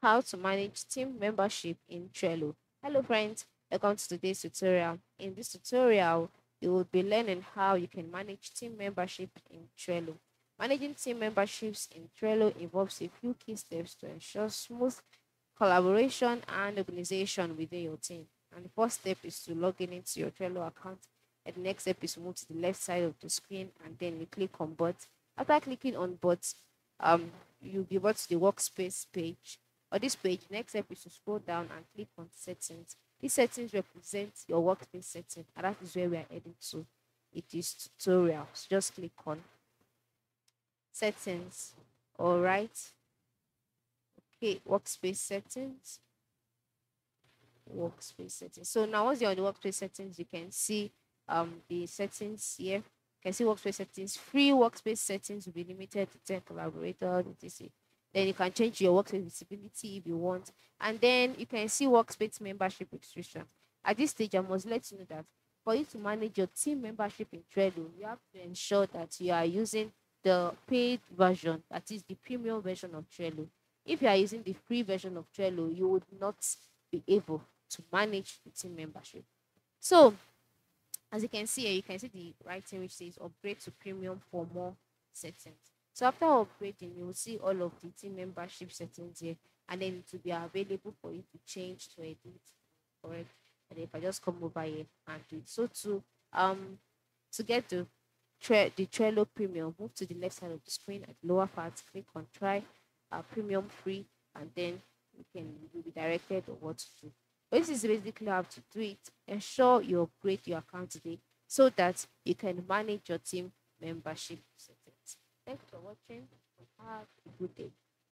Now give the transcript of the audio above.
How to manage team membership in Trello. Hello friends, welcome to today's tutorial. In this tutorial, you will be learning how you can manage team membership in Trello. Managing team memberships in Trello involves a few key steps to ensure smooth collaboration and organization within your team. And the first step is to log in into your Trello account. And the next step is to move to the left side of the screen and then you click on Bots. After clicking on Bots, you'll be brought to the workspace page. On this page, next step is to scroll down and click on settings. These settings represent your workspace setting, and that is where we are heading to. It is tutorial. So just click on settings. All right. Okay, workspace settings. Workspace settings. So now once you're on the workspace settings, you can see the settings here. You can see workspace settings. Free workspace settings will be limited to 10 collaborators, etc. Then you can change your workspace visibility if you want. And then you can see workspace membership restriction. At this stage, I must let you know that for you to manage your team membership in Trello, you have to ensure that you are using the paid version, that is the premium version of Trello. If you are using the free version of Trello, you would not be able to manage the team membership. So, as you can see here, you can see the writing which says upgrade to premium for more settings. So after upgrading, you will see all of the team membership settings here, and then it will be available for you to change to edit, correct? And if I just come over here and do it, so to get the Trello Premium, move to the left side of the screen at the lower part, click on Try Premium Free, and then you'll be directed on what to do. But this is basically how to do it. Ensure you upgrade your account today so that you can manage your team membership settings. Thanks for watching. Have a good day.